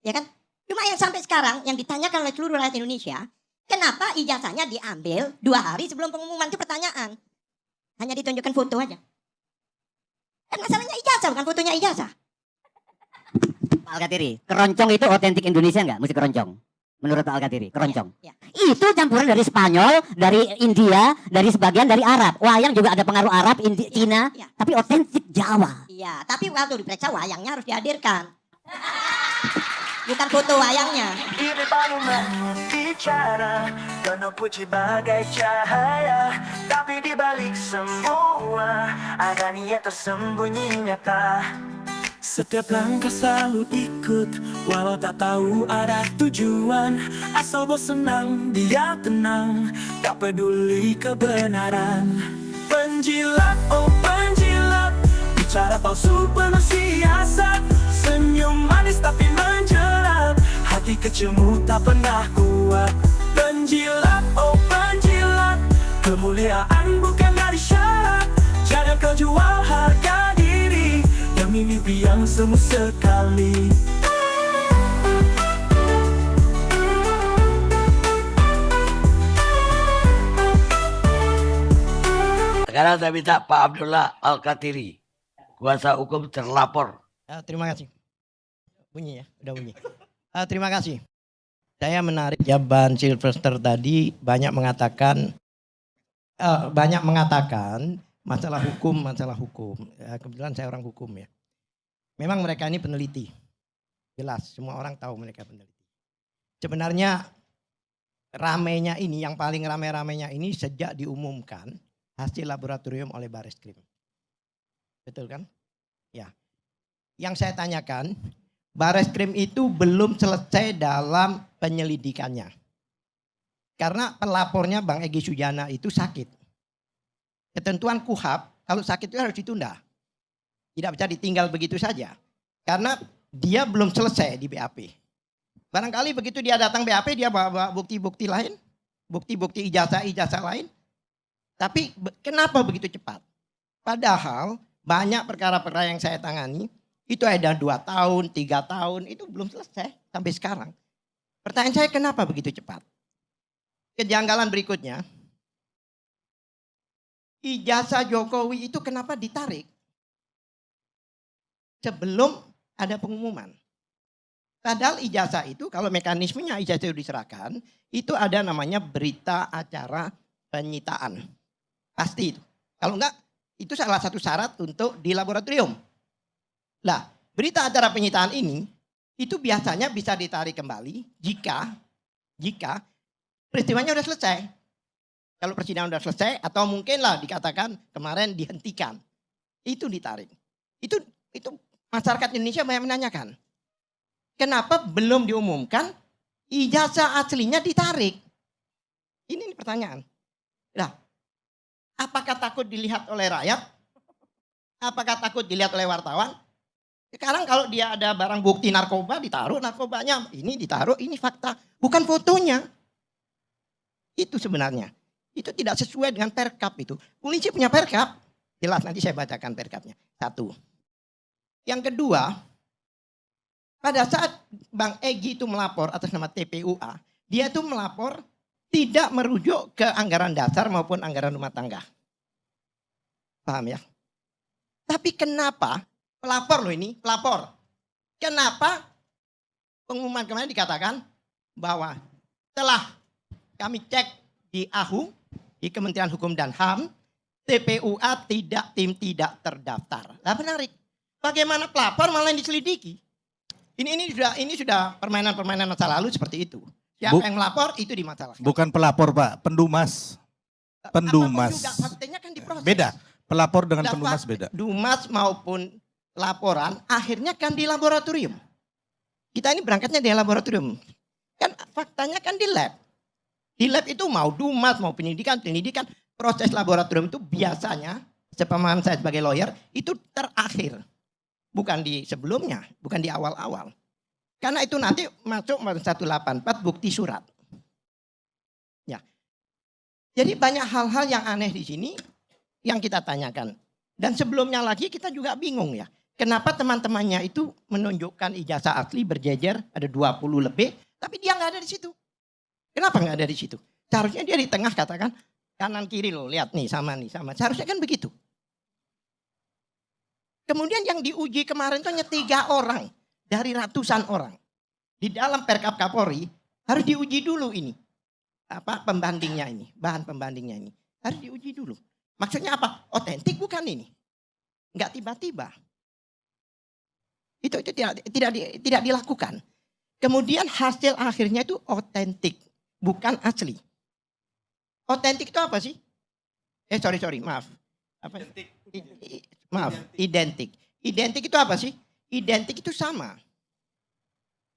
ya kan? Cuma yang sampai sekarang yang ditanyakan oleh seluruh rakyat Indonesia, kenapa ijazahnya diambil 2 hari sebelum pengumuman, itu pertanyaan. Hanya ditunjukkan foto aja. Kan masalahnya ijazah, bukan fotonya ijazah. Pak Alkatiri, keroncong itu otentik Indonesia nggak? Musik keroncong. Menurut Pak Alkatiri, keroncong. Ya. Itu campuran dari Spanyol, dari India, dari sebagian dari Arab. Wayang juga ada pengaruh Arab, Cina, ya. tapi otentik Jawa. Iya, tapi waktu diperiksa wayangnya harus dihadirkan. Bukan foto wayangnya. Ini baru bicara, penuh puji bagai cahaya, tapi dibalik semua ada niat tersembunyi nyata. Setiap langkah selalu ikut, walau tak tahu ada tujuan. Asal bos senang, dia tenang, tak peduli kebenaran. Penjilat, oh penjilat, bicara palsu penuh siasat. Senyum manis tapi menjelat, hati kecilmu tak pernah kuat. Penjilat, oh penjilat, kemuliaan bukan dari syarat. Jangan kau jual harga diri demi mimpi yang semu sekali. Sekarang saya minta Pak Abdullah Alkatiri, kuasa hukum terlapor. Terima kasih. Bunyi ya, udah bunyi. Terima kasih. Saya menarik ya Ban Silvester tadi banyak mengatakan masalah hukum. Ya, kebetulan saya orang hukum ya. Memang mereka ini peneliti. Jelas, semua orang tahu mereka peneliti. Sebenarnya ramenya ini, yang paling rame-ramenya ini sejak diumumkan hasil laboratorium oleh Bareskrim. Betul kan? Ya. Yang saya tanyakan, Bareskrim itu belum selesai dalam penyelidikannya. Karena pelapornya Bang Egy Sujana itu sakit. Ketentuan KUHAP, kalau sakit itu harus ditunda. Tidak bisa ditinggal begitu saja. Karena dia belum selesai di BAP. Barangkali begitu dia datang BAP, dia bawa bukti-bukti lain. Bukti-bukti ijazah-ijazah lain. Tapi kenapa begitu cepat? Padahal banyak perkara-perkara yang saya tangani, itu ada 2 tahun, 3 tahun, itu belum selesai sampai sekarang. Pertanyaan saya kenapa begitu cepat? Kejanggalan berikutnya, ijazah Jokowi itu kenapa ditarik sebelum ada pengumuman? Padahal ijazah itu, kalau mekanismenya ijazah itu diserahkan, itu ada namanya berita acara penyitaan. Pasti itu. Kalau enggak, itu salah satu syarat untuk di laboratorium. Nah, berita acara penyitaan ini itu biasanya bisa ditarik kembali jika peristiwanya sudah selesai. Kalau persidangan sudah selesai atau mungkinlah dikatakan kemarin dihentikan. Itu ditarik. Itu masyarakat Indonesia banyak menanyakan. Kenapa belum diumumkan ijazah aslinya ditarik? Ini pertanyaan. Nah, apakah takut dilihat oleh rakyat? Apakah takut dilihat oleh wartawan? Sekarang kalau dia ada barang bukti narkoba, ditaruh narkobanya. Ini ditaruh, ini fakta. Bukan fotonya. Itu sebenarnya. Itu tidak sesuai dengan perkap itu. Polisi punya perkap. Jelas, nanti saya bacakan perkapnya. 1. Yang kedua, pada saat Bang Egy itu melapor atas nama TPUA, dia itu melapor tidak merujuk ke anggaran dasar maupun anggaran rumah tangga. Paham ya? Tapi kenapa? Pelapor loh ini, pelapor. Kenapa pengumuman kemarin dikatakan bahwa telah kami cek di AHU, di Kementerian Hukum dan HAM, TPUA tidak terdaftar. Nah menarik. Bagaimana pelapor malah diselidiki? Ini sudah permainan masa lalu seperti itu. Siapa yang melapor itu dimasalahkan. Bukan pelapor Pak, pendumas. Pendumas. Juga, faktanya kan diproses. Beda. Pelapor dengan pendumas beda. Dumas maupun laporan akhirnya kan di laboratorium. Kita ini berangkatnya di laboratorium. Kan faktanya kan di lab. Di lab itu mau dumas, mau penyidikan, proses laboratorium itu biasanya, sepemahaman saya sebagai lawyer, itu terakhir. Bukan di sebelumnya, bukan di awal-awal. Karena itu nanti masuk 184 bukti surat. Ya. Jadi banyak hal-hal yang aneh di sini yang kita tanyakan. Dan sebelumnya lagi kita juga bingung ya. Kenapa teman-temannya itu menunjukkan ijazah asli berjejer ada 20 lebih, tapi dia nggak ada di situ. Kenapa nggak ada di situ? Seharusnya dia di tengah katakan kanan kiri loh, lihat nih sama. Seharusnya kan begitu. Kemudian yang diuji kemarin itu hanya 3 orang dari ratusan orang. Di dalam Perkap Kapolri harus diuji dulu ini. Apa pembandingnya ini, bahan pembandingnya ini. Harus diuji dulu. Maksudnya apa? Otentik bukan ini. Enggak tiba-tiba. Itu tidak dilakukan. Kemudian hasil akhirnya itu otentik, bukan asli. Otentik itu apa sih? Sorry, maaf. Apa? Maaf, identik. Identik itu apa sih? Identik itu sama.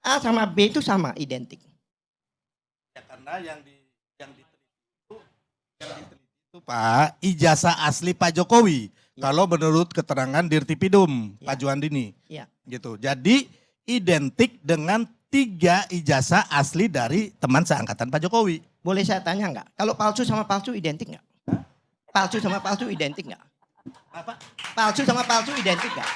A sama B itu sama, identik. Ya, karena yang diteliti itu Pak, ijazah asli Pak Jokowi. Ya. Kalau menurut keterangan Dirtipidum, Ya. Pak Juandini. Ya. Gitu. Jadi identik dengan 3 ijazah asli dari teman seangkatan Pak Jokowi. Boleh saya tanya nggak? Kalau palsu sama palsu identik nggak? Palsu sama palsu identik nggak? Apa? Palsu sama palsu identik nggak?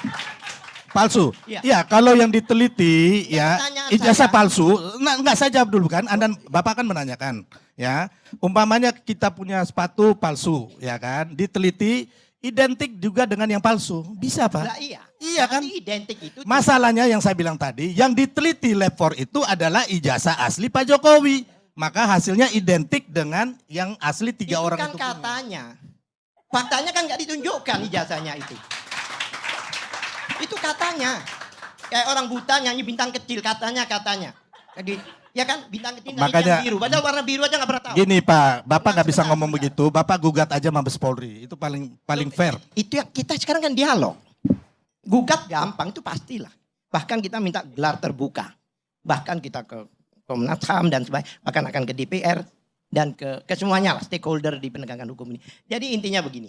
Palsu. Iya. Ya, kalau yang diteliti ya Pertanyaan ijazah saya- palsu, enggak saya jawab dulu kan. Anda Bapak kan menanyakan, ya. Umpamanya kita punya sepatu palsu, ya kan? Diteliti identik juga dengan yang palsu. Bisa, Pak? Lah iya. Iya kan? Tapi identik itu Masalahnya yang saya bilang tadi, yang diteliti lab 4 itu adalah ijazah asli Pak Jokowi. Maka hasilnya identik dengan yang asli 3 orang kan itu punya. katanya. Faktanya kan nggak ditunjukkan ijazahnya itu. Itu katanya. Kayak orang buta nyanyi bintang kecil katanya. Jadi ya kan bintang kecil nyanyi Makanya- yang biru. Padahal warna biru aja nggak pernah tahu. Gini Pak, Bapak nggak bisa Sebentar, ngomong sebentar. begitu. Bapak gugat aja Mabes Polri. Itu paling fair. Itu yang kita sekarang kan dialog. Gugat gampang itu pastilah. Bahkan kita minta gelar terbuka. Bahkan kita ke Komnas HAM dan sebagainya. Bahkan akan ke DPR dan ke semuanya lah stakeholder di penegakan hukum ini. Jadi intinya begini.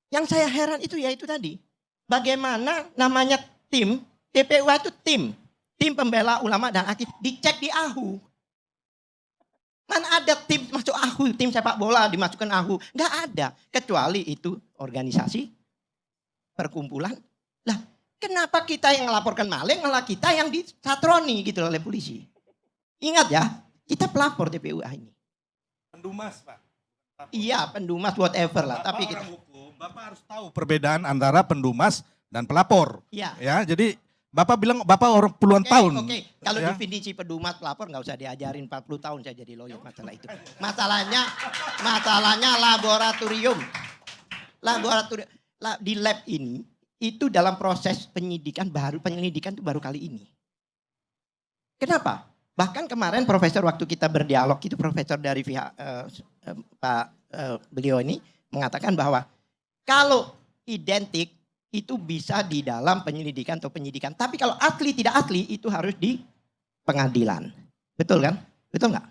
Yang saya heran itu ya itu tadi. Bagaimana namanya tim, TPUA itu tim pembela ulama dan aktif dicek di AHU. Mana ada tim masuk AHU, tim sepak bola dimasukkan AHU. Nggak ada. Kecuali itu organisasi, perkumpulan. Lah kenapa kita yang melaporkan maling malah kita yang disatroni gitu oleh polisi. Ingat ya, kita pelapor TPUA ini. Pendumas Pak. Iya pendumas whatever lah. Tapi kita, hukum, Bapak harus tahu perbedaan antara pendumas dan pelapor. ya. Ya, jadi Bapak bilang Bapak orang puluhan tahun. Oke. Kalau Ya. definisi pendumas pelapor nggak usah diajarin 40 tahun saya jadi lawyer masalah itu. Masalahnya laboratorium. Di lab ini itu dalam proses penyelidikan itu baru kali ini. Kenapa? Bahkan kemarin profesor waktu kita berdialog itu profesor dari pihak beliau ini mengatakan bahwa kalau identik itu bisa di dalam penyelidikan atau penyidikan. Tapi kalau asli tidak asli itu harus di pengadilan. Betul kan? Betul nggak?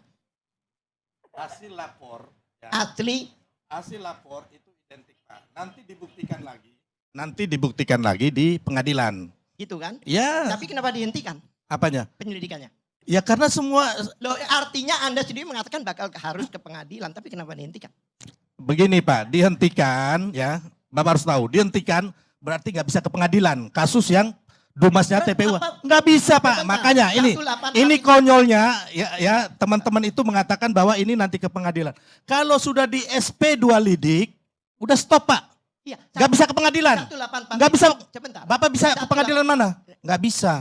Hasil lapor, Asli hasil lapor itu identik Pak. Nanti dibuktikan lagi di pengadilan. gitu kan? Ya, Tapi kenapa dihentikan apanya? penyelidikannya? Ya karena semua Loh, artinya Anda sendiri mengatakan bakal harus ke pengadilan. Tapi kenapa dihentikan? begini Pak, dihentikan ya. Bapak harus tahu, dihentikan berarti nggak bisa ke pengadilan. Kasus yang dumasnya TPU. Apa- Nggak bisa Pak, Sebentar, makanya ini 188 konyolnya ya teman-teman itu mengatakan bahwa ini nanti ke pengadilan. Kalau sudah di SP2 lidik, udah stop Pak. Iya, Nggak bisa ke pengadilan. 188 Nggak bisa. Sebentar. Bapak bisa ke 188 pengadilan mana? Nggak bisa.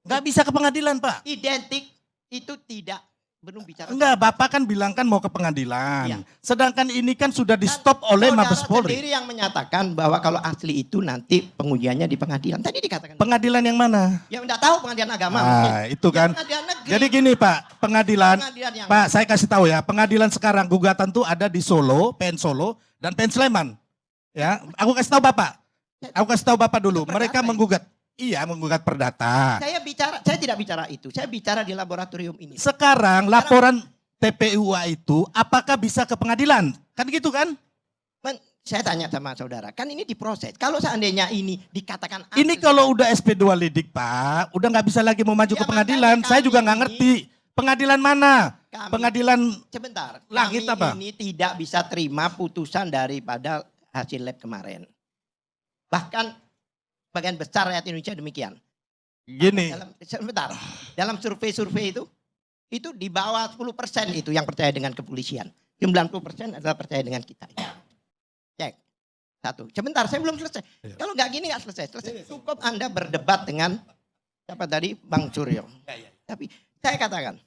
Nggak bisa ke pengadilan Pak. Identik itu tidak belum bicara. Enggak, Bapak kan bilang kan mau ke pengadilan. Iya. Sedangkan ini kan sudah di stop oleh Saudara Mabes Polri. sendiri yang menyatakan bahwa kalau asli itu nanti pengujiannya di pengadilan. Tadi dikatakan. Pengadilan yang mana? Ya enggak tahu pengadilan agama. mungkin. Nah, itu kan. Ya, pengadilan negeri. Jadi gini Pak, pengadilan Pengadilan yang Pak, saya kasih tahu ya, pengadilan sekarang gugatan tuh ada di Solo, PN Solo dan PN Sleman. Ya, aku kasih tahu Bapak. Aku kasih tahu Bapak dulu. Itu Mereka perdata menggugat. Iya, menggugat perdata. saya tidak bicara itu. Saya bicara di laboratorium ini. Sekarang laporan TPUA itu apakah bisa ke pengadilan? Kan gitu kan? Saya tanya sama saudara, kan ini diproses. Kalau seandainya ini dikatakan Ini asli, kalau udah SP2 lidik Pak, udah nggak bisa lagi mau maju Ya, ke pengadilan. makanya Saya juga kami nggak ini- ngerti. Pengadilan mana? kami- Pengadilan sebentar. Langit kami apa? ini tidak bisa terima putusan daripada hasil lab kemarin. Bahkan Bagian besar rakyat Indonesia demikian. Gini, Sebentar, dalam survei-survei itu di bawah 10% itu yang percaya dengan kepolisian. 90% adalah percaya dengan kita. Cek. Satu. Sebentar, saya belum selesai. Kalau nggak gini nggak selesai. Cukup Anda berdebat dengan siapa tadi? Bang Suryo. Tapi saya katakan,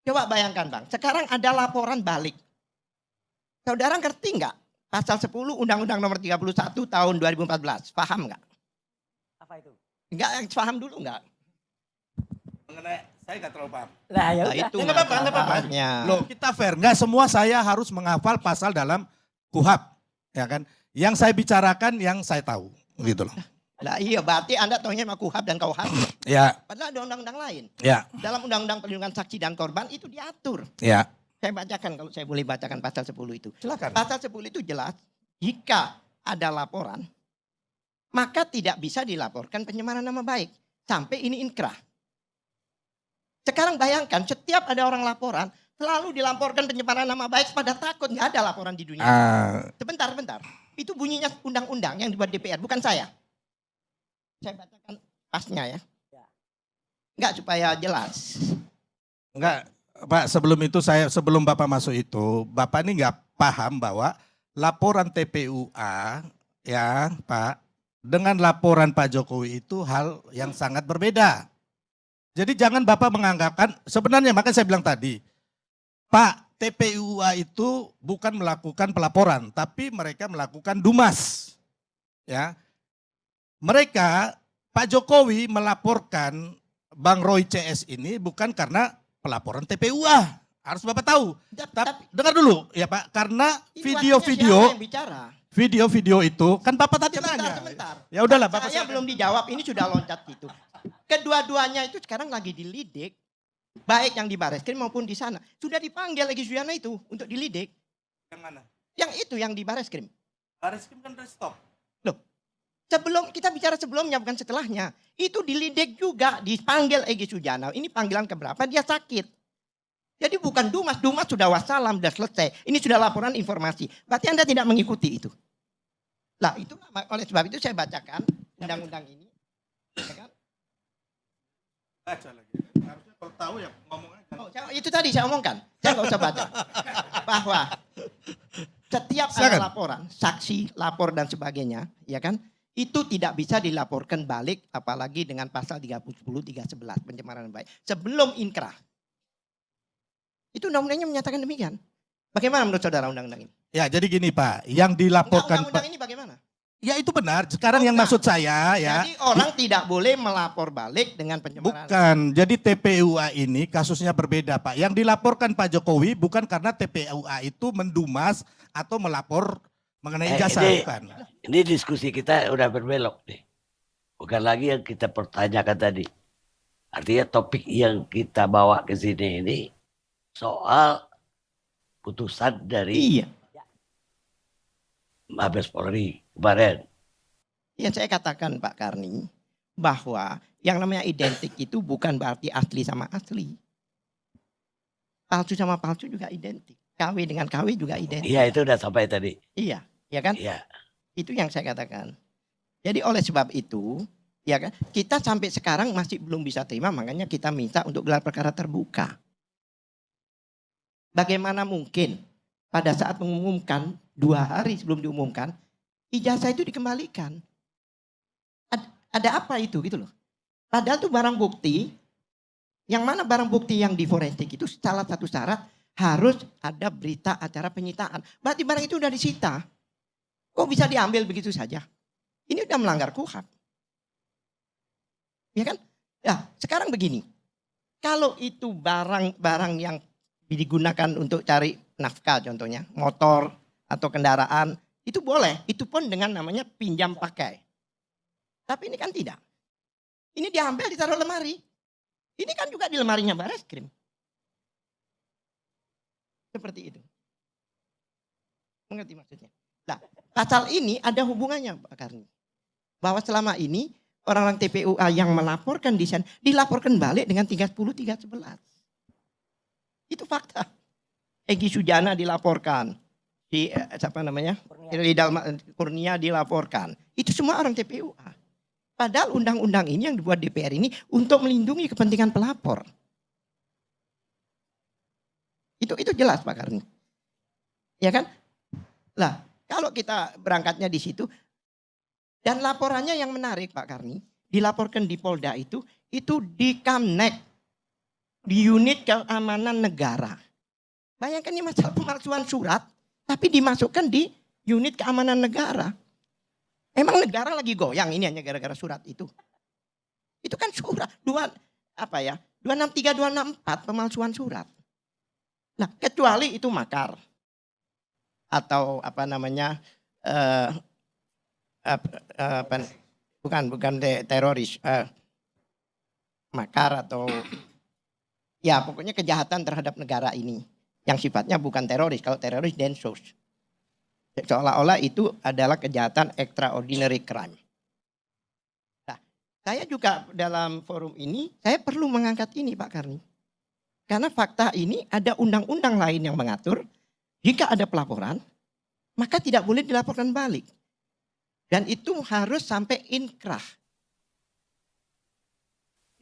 coba bayangkan Bang, sekarang ada laporan balik. Saudara ngerti nggak? Pasal 10 Undang-Undang nomor 31 tahun 2014. Paham nggak? Apa itu? Nggak, paham dulu nggak? mengenai saya nggak terlalu paham. Lah ya Nah, udah. itu Nggak apa-apa, nggak apa-apa. masalahnya. Loh, kita fair. Nggak semua saya harus menghafal pasal dalam KUHP, ya kan? Yang saya bicarakan, yang saya tahu, gitu loh. Lah iya, berarti Anda tahunya sama KUHP dan KUHP. Ya, Padahal ada undang-undang lain. ya, Dalam Undang-Undang Perlindungan Saksi dan Korban itu diatur. ya. Saya bacakan kalau saya boleh bacakan pasal 10 itu. Silakan. Pasal 10 itu jelas, jika ada laporan, maka tidak bisa dilaporkan pencemaran nama baik. Sampai ini inkrah. Sekarang bayangkan, setiap ada orang laporan, selalu dilaporkan pencemaran nama baik pada takut. Nggak ada laporan di dunia. Sebentar. Itu bunyinya undang-undang yang dibuat DPR, bukan saya. Saya bacakan pasnya ya. Enggak, supaya jelas. Enggak, Pak, sebelum Bapak masuk itu, Bapak ini nggak paham bahwa laporan TPUA, ya Pak, dengan laporan Pak Jokowi itu hal yang sangat berbeda. Jadi jangan Bapak menganggapkan, sebenarnya makanya saya bilang tadi, Pak, TPUA itu bukan melakukan pelaporan, tapi mereka melakukan dumas. Ya. Mereka, Pak Jokowi melaporkan Bang Roy CS ini bukan karena pelaporan TPUA. Harus Bapak tahu. Tapi dengar dulu ya Pak, karena Ini waktunya siapa yang bicara? video itu kan Bapak tadi nanya. Sebentar. Ya udahlah Bapak. Saya belum dijawab, ini sudah loncat gitu. Kedua-duanya itu sekarang lagi dilidik. Baik yang di Barreskrim maupun di sana. Sudah dipanggil Egy Sujana itu untuk dilidik. Yang mana? Yang itu yang di Barreskrim. Barreskrim kan udah stop. Loh, sebelum kita bicara sebelumnya bukan setelahnya. Itu dilidik juga, dipanggil Egy Sujana. Ini panggilan keberapa? Dia sakit. Jadi bukan Dumas sudah wassalam, sudah selesai. Ini sudah laporan informasi. Berarti Anda tidak mengikuti itu. Lah itu oleh sebab itu saya bacakan undang-undang ini. Ya kan? Baca lagi. Harusnya kalau tahu ya ngomong aja. Oh, itu tadi saya omongkan. Saya nggak usah baca. Bahwa setiap ada Silakan. laporan, saksi, lapor dan sebagainya, ya kan? Itu tidak bisa dilaporkan balik apalagi dengan pasal 310, 311 pencemaran nama baik. Sebelum inkrah. Itu undang-undangnya menyatakan demikian. Bagaimana menurut saudara undang-undang ini? Ya jadi gini Pak, yang dilaporkan Undang-undang ini bagaimana? ya itu benar. Sekarang yang maksud saya ya. Jadi orang tidak boleh melapor balik dengan pencemaran. Bukan, jadi TPUA ini kasusnya berbeda Pak. Yang dilaporkan Pak Jokowi bukan karena TPUA itu mendumas atau melapor mengenai jasa, bukan. Ini diskusi kita udah berbelok nih. Bukan lagi yang kita pertanyakan tadi. Artinya topik yang kita bawa ke sini ini soal putusan dari Iya. Mabes Polri kemarin. Yang saya katakan Pak Karni, bahwa yang namanya identik itu bukan berarti asli sama asli. Palsu sama palsu juga identik. KW dengan KW juga identik. Iya itu udah sampai tadi. Iya, ya kan? Iya. Itu yang saya katakan. Jadi oleh sebab itu, ya kan, kita sampai sekarang masih belum bisa terima, makanya kita minta untuk gelar perkara terbuka. Bagaimana mungkin pada saat mengumumkan 2 hari sebelum diumumkan, ijazah itu dikembalikan. Ada apa itu gitu loh. Padahal itu barang bukti, yang mana barang bukti yang di forensik itu salah satu syarat harus ada berita acara penyitaan. Berarti barang itu udah disita. Kok bisa diambil begitu saja? Ini udah melanggar KUHP. Ya kan? Ya, sekarang begini. Kalau itu barang-barang yang digunakan untuk cari nafkah contohnya, motor atau kendaraan, itu boleh. Itu pun dengan namanya pinjam pakai. Tapi ini kan tidak. Ini diambil ditaruh lemari. Ini kan juga di lemarinya Barreskrim. Seperti itu. Mengerti maksudnya? Nah, pasal ini ada hubungannya Pak Karni. Bahwa selama ini orang-orang TPUA yang melaporkan di sana dilaporkan balik dengan 310, 311. Itu fakta. Egy Sujana dilaporkan. Siapa namanya? Ridal Kurnia dilaporkan. Itu semua orang TPUA. Padahal undang-undang ini yang dibuat DPR ini untuk melindungi kepentingan pelapor. Itu jelas Pak Karni. Ya kan? Lah, kalau kita berangkatnya di situ dan laporannya yang menarik Pak Karni, dilaporkan di Polda itu di Kamnek, di unit keamanan negara. Bayangkan ini masalah pemalsuan surat, tapi dimasukkan di unit keamanan negara. Emang negara lagi goyang ini hanya gara-gara surat itu. Itu kan surat 263 264 pemalsuan surat. Nah, kecuali itu makar atau bukan teroris, makar atau ya pokoknya kejahatan terhadap negara ini yang sifatnya bukan teroris. Kalau teroris densus. Seolah-olah itu adalah kejahatan extraordinary crime. Nah, saya juga dalam forum ini, saya perlu mengangkat ini Pak Karni. Karena fakta ini ada undang-undang lain yang mengatur, jika ada pelaporan, maka tidak boleh dilaporkan balik. Dan itu harus sampai inkrah.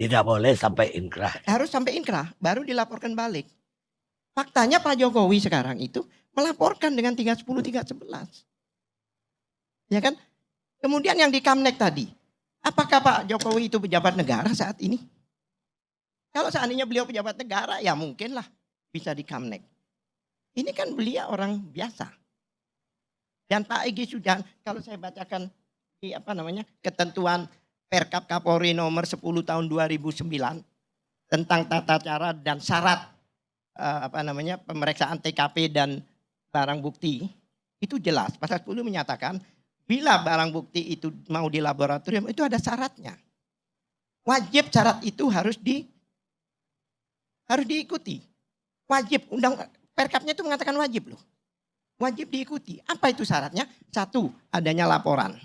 Tidak boleh sampai inkrah. Harus sampai inkrah, baru dilaporkan balik. Faktanya Pak Jokowi sekarang itu melaporkan dengan 310, 311. Ya kan? Kemudian yang di Kamnek tadi. Apakah Pak Jokowi itu pejabat negara saat ini? Kalau seandainya beliau pejabat negara, ya mungkinlah bisa di Kamnek. Ini kan beliau orang biasa. Dan Pak Egy sudah, kalau saya bacakan di ketentuan Perkap Kapolri nomor 10 tahun 2009 tentang tata cara dan syarat pemeriksaan TKP dan barang bukti, itu jelas. Pasal 10 menyatakan bila barang bukti itu mau di laboratorium itu ada syaratnya. Wajib syarat itu harus diikuti. Wajib, Perkapnya itu mengatakan wajib loh. Wajib diikuti. Apa itu syaratnya? 1, adanya laporan.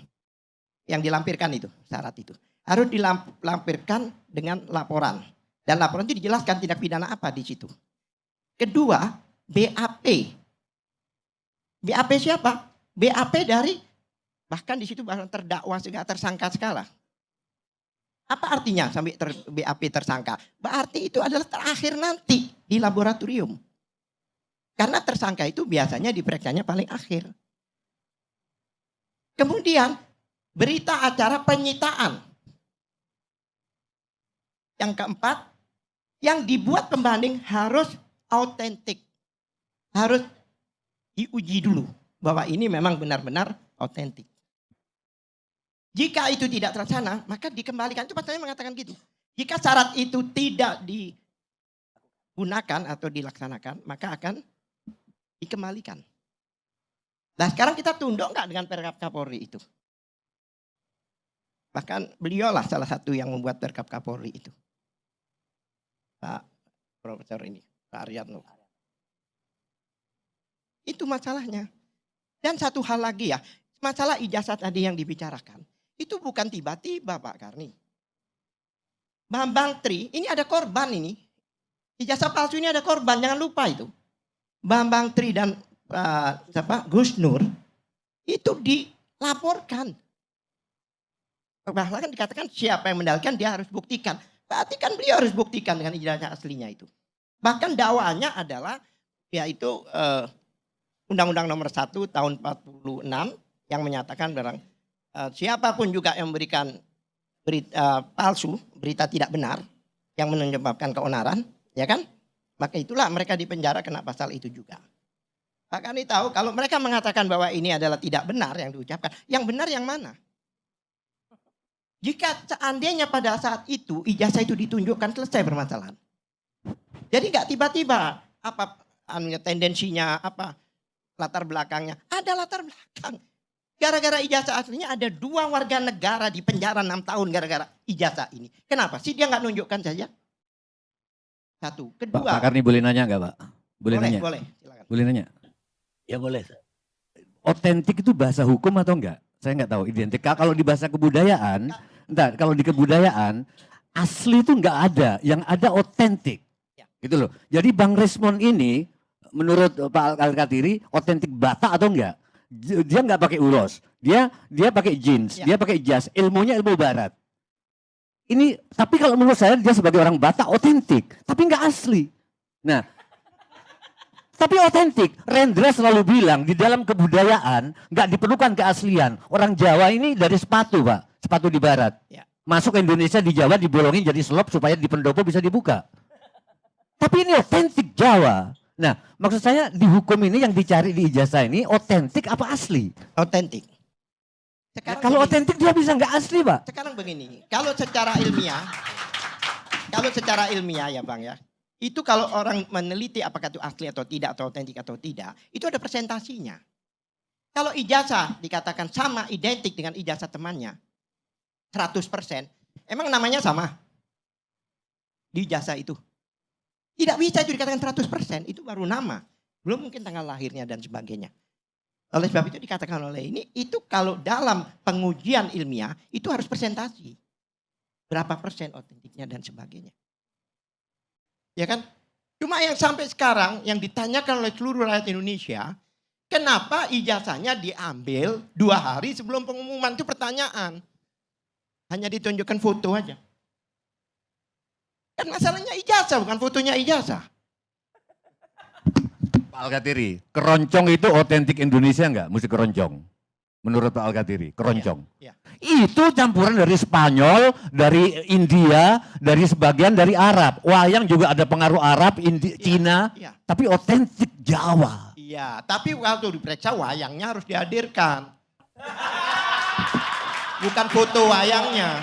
Yang dilampirkan itu, syarat itu. Harus dilampirkan dengan laporan. Dan laporan itu dijelaskan tindak pidana apa di situ. Kedua, BAP. BAP siapa? BAP dari, bahkan di situ bahkan terdakwa segala tersangka segala. Apa artinya sampai BAP tersangka? Berarti itu adalah terakhir nanti di laboratorium. Karena tersangka itu biasanya diperiksanya paling akhir. Kemudian berita acara penyitaan. Yang keempat, yang dibuat pembanding harus autentik. Harus diuji dulu bahwa ini memang benar-benar autentik. Jika itu tidak terlaksana, maka dikembalikan. Itu pasalnya mengatakan gitu. Jika syarat itu tidak digunakan atau dilaksanakan, maka akan dikembalikan. Nah sekarang kita tunduk enggak dengan Perkap Kapolri itu? Bahkan beliaulah salah satu yang membuat Perkap Kapolri itu. Pak Profesor ini, Pak Aryatno. Itu masalahnya. Dan satu hal lagi ya, masalah ijazah tadi yang dibicarakan. Itu bukan tiba-tiba Pak Karni. Bambang Tri, ini ada korban ini. Ijazah palsu ini ada korban, jangan lupa itu. Bambang Tri dan Gus Nur itu dilaporkan. Bahkan dikatakan siapa yang mendalilkan dia harus buktikan. Berarti kan beliau harus buktikan dengan ijazah aslinya itu. Bahkan dakwaannya adalah yaitu Undang-Undang nomor 1 tahun 46 yang menyatakan barang siapapun juga yang memberikan berita palsu, berita tidak benar yang menyebabkan keonaran, ya kan? Maka itulah mereka dipenjara kena pasal itu juga. Pak Karni tahu kalau mereka mengatakan bahwa ini adalah tidak benar yang diucapkan, yang benar yang mana? Jika seandainya pada saat itu ijazah itu ditunjukkan, selesai permasalahan. Jadi nggak tiba-tiba apa tendensinya, apa latar belakangnya. Ada latar belakang. Gara-gara ijazah aslinya ada 2 warga negara di penjara 6 tahun gara-gara ijazah ini. Kenapa sih dia nggak nunjukkan saja? 1. Kedua. Pak Karni boleh nanya nggak Pak? Boleh nanya? Boleh, silakan. Boleh nanya? Ya boleh. Otentik itu bahasa hukum atau enggak? Saya nggak tahu identik. Kalau di bahasa kebudayaan, kalau di kebudayaan asli itu nggak ada, yang ada otentik, gitu loh. Jadi Bang Resmond ini, menurut Pak Al-Katiri, otentik Batak atau enggak? Dia nggak pakai ulos, dia pakai jeans, dia pakai jas, ilmunya ilmu Barat. Ini, tapi kalau menurut saya dia sebagai orang Batak otentik, tapi nggak asli. Nah, tapi otentik. Rendra selalu bilang di dalam kebudayaan nggak diperlukan keaslian. Orang Jawa ini dari sepatu, Pak, sepatu di barat. Ya. Masuk ke Indonesia di Jawa dibolongin jadi selop supaya di pendopo bisa dibuka. Tapi ini otentik Jawa. Nah, maksud saya di hukum ini yang dicari di ijazah ini otentik apa asli? Otentik. Nah, kalau otentik dia bisa nggak asli, Pak? Sekarang begini, kalau secara ilmiah ya Bang ya, itu kalau orang meneliti apakah itu asli atau tidak, atau otentik atau tidak, itu ada presentasinya. Kalau ijazah dikatakan sama, identik dengan ijazah temannya, 100%, emang namanya sama? Di ijazah itu. Tidak bisa itu dikatakan 100%, itu baru nama. Belum mungkin tanggal lahirnya dan sebagainya. Oleh sebab itu dikatakan oleh ini, itu kalau dalam pengujian ilmiah, itu harus presentasi. Berapa persen otentiknya dan sebagainya. Ya kan? Cuma yang sampai sekarang, yang ditanyakan oleh seluruh rakyat Indonesia, kenapa ijazahnya diambil 2 hari sebelum pengumuman, itu pertanyaan. Hanya ditunjukkan foto aja. Kan masalahnya ijazah, bukan fotonya ijazah. Pak Al-Katiri, keroncong itu otentik Indonesia enggak? Mesti keroncong. Menurut Pak Al-Katiri, keroncong. Ya, ya. Itu campuran dari Spanyol, dari India, dari sebagian dari Arab. Wayang juga ada pengaruh Arab, Cina, Ya. tapi otentik Jawa. Iya, tapi waktu diperiksa wayangnya harus dihadirkan. Bukan foto wayangnya.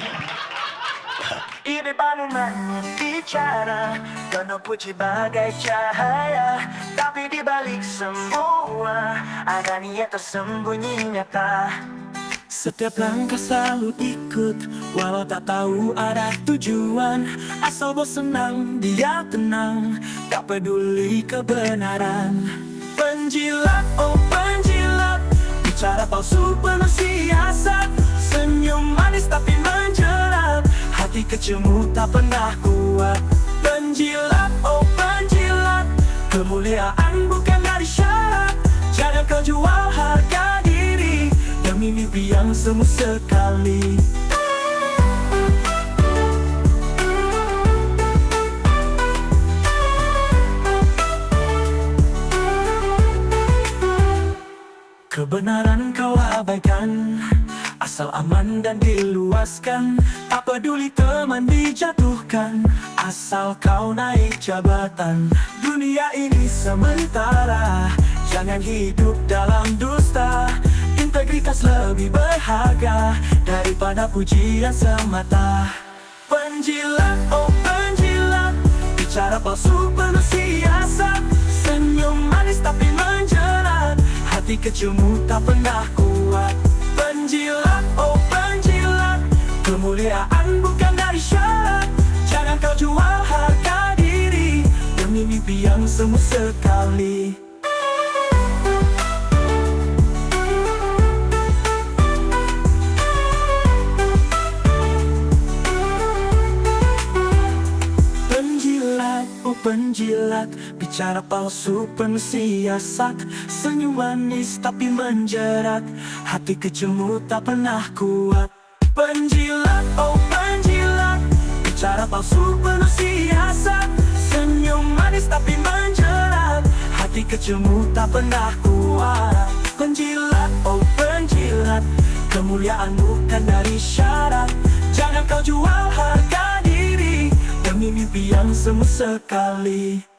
Ini bangunan bicara, penuh puji bagai cahaya. Tapi di balik semua, ada niat tersembunyi nyata. Setiap langkah selalu ikut, walau tak tahu ada tujuan. Asal bos senang, dia tenang, tak peduli kebenaran. Penjilat, oh penjilat, bicara palsu penuh siasat. Senyum manis tapi menjerat, hati kecilmu tak pernah kuat. Penjilat, oh penjilat, kemuliaan bukan dari syarat. Jangan kau jual harga diri demi mimpi yang semu sekali. Kebenaran kau abaikan, asal aman dan diluaskan. Tak peduli teman dijatuhkan, asal kau naik jabatan. Dunia ini sementara, jangan hidup dalam dusta. Integritas lebih berharga daripada pujian semata. Penjilat, oh penjilat, bicara palsu penuh siasat. Senyum manis tapi menjerat, hati kecilmu tak pernah kuat. Penjilat, oh penjilat, kemuliaan bukan dari syarat. Jangan kau jual harga diri demi mimpi yang semu sekali. Penjilat, oh penjilat, bicara palsu penuh siasat. Senyum manis tapi menjerat, hati kecilmu tak pernah kuat. Penjilat, oh penjilat, bicara palsu penuh siasat. Senyum manis tapi menjerat, hati kecilmu tak pernah kuat. Penjilat, oh penjilat, kemuliaan bukan dari syarat. Jangan kau jual harga diri demi mimpi yang semu sekali.